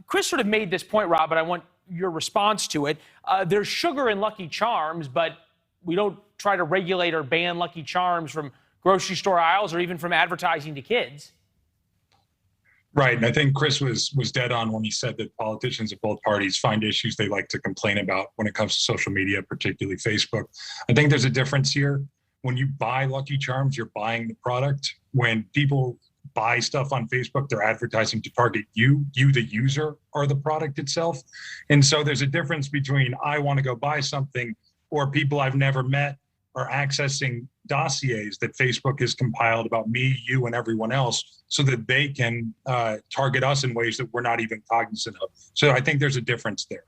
Chris sort of made this point, Rob, but I want your response to it. There's sugar in Lucky Charms, but we don't try to regulate or ban Lucky Charms from grocery store aisles or even from advertising to kids. Right. And I think Chris was dead on when he said that politicians of both parties find issues they like to complain about when it comes to social media, particularly Facebook. I think there's a difference here. When you buy Lucky Charms, you're buying the product. When people buy stuff on Facebook, they're advertising to target you. You, the user, are the product itself. And so there's a difference between I want to go buy something or people I've never met are accessing dossiers that Facebook has compiled about me, you, and everyone else so that they can target us in ways that we're not even cognizant of. So I think there's a difference there.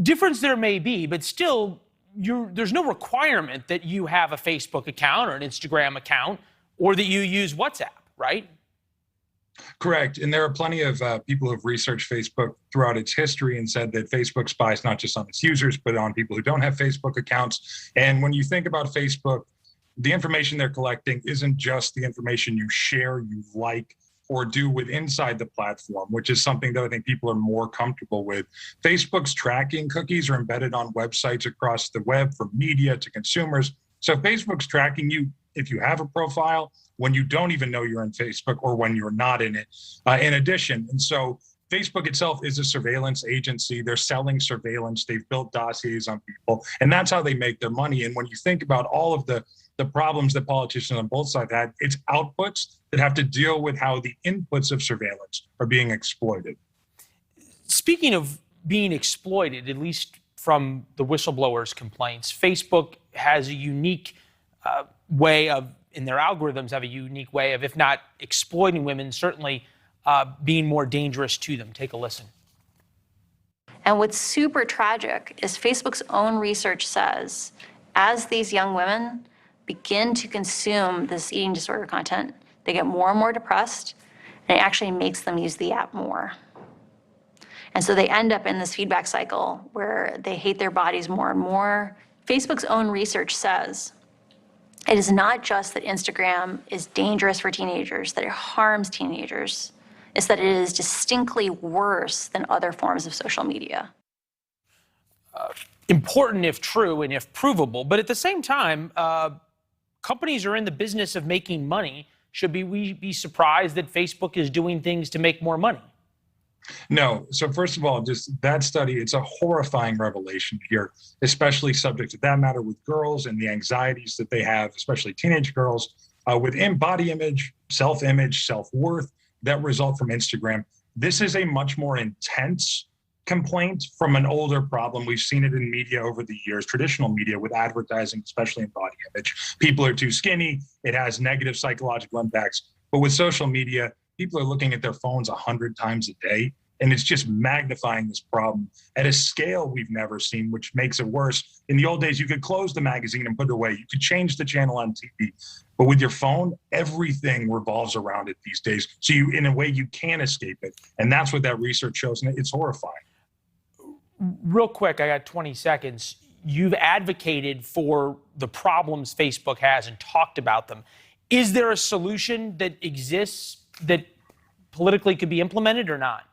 Difference there may be, but still, there's no requirement that you have a Facebook account or an Instagram account or that you use WhatsApp, right? Correct. And there are plenty of people who have researched Facebook throughout its history and said that Facebook spies not just on its users, but on people who don't have Facebook accounts. And when you think about Facebook, the information they're collecting isn't just the information you share, you like, or do with inside the platform, which is something that I think people are more comfortable with. Facebook's tracking cookies are embedded on websites across the web from media to consumers. So if Facebook's tracking you, if you have a profile, when you don't even know you're in Facebook or when you're not in it, in addition. And so Facebook itself is a surveillance agency. They're selling surveillance. They've built dossiers on people, and that's how they make their money. And when you think about all of the problems that politicians on both sides had, it's outputs that have to deal with how the inputs of surveillance are being exploited. Speaking of being exploited, at least from the whistleblowers' complaints, Facebook has a unique way of, in their algorithms, have a unique way of, if not exploiting women, certainly being more dangerous to them. Take a listen. And what's super tragic is Facebook's own research says, as these young women begin to consume this eating disorder content, they get more and more depressed, and it actually makes them use the app more. And so they end up in this feedback cycle where they hate their bodies more and more. Facebook's own research says it is not just that Instagram is dangerous for teenagers, that it harms teenagers. It's that it is distinctly worse than other forms of social media. Important if true and if provable, but at the same time, companies are in the business of making money. Should we be surprised that Facebook is doing things to make more money? No. So first of all, just that study, it's a horrifying revelation here, especially subject to that matter with girls and the anxieties that they have, especially teenage girls, with body image, self-image, self-worth that result from Instagram. This is a much more intense complaint from an older problem. We've seen it in media over the years, traditional media with advertising, especially in body image. People are too skinny. It has negative psychological impacts. But with social media, people are looking at their phones 100 times a day, and it's just magnifying this problem at a scale we've never seen, which makes it worse. In the old days, you could close the magazine and put it away. You could change the channel on TV. But with your phone, everything revolves around it these days. So you, in a way, you can't escape it. And that's what that research shows, and it's horrifying. Real quick, I got 20 seconds. You've advocated for the problems Facebook has and talked about them. Is there a solution that exists that politically could be implemented or not?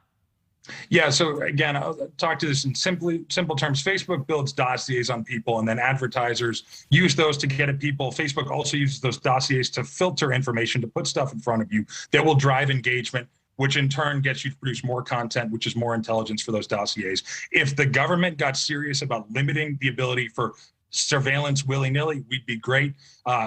Yeah, so again, I'll talk to this in simple terms. Facebook builds dossiers on people, and then advertisers use those to get at people. Facebook also uses those dossiers to filter information, to put stuff in front of you that will drive engagement, which in turn gets you to produce more content, which is more intelligence for those dossiers. If the government got serious about limiting the ability for surveillance willy-nilly, we'd be great.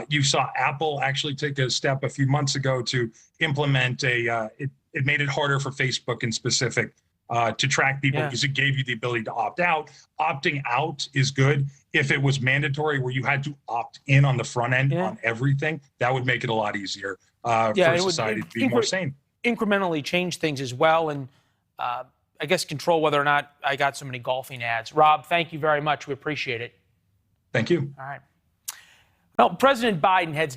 You saw Apple actually take a step a few months ago to implement it made it harder for Facebook in specific to track people because it gave you the ability to opt out. Opting out is good. If it was mandatory where you had to opt in on the front end on everything, that would make it a lot easier for society to be more sane. Incrementally change things as well, and I guess control whether or not I got so many golfing ads. Rob, thank you very much. We appreciate it. Thank you. All right. Well, President Biden heads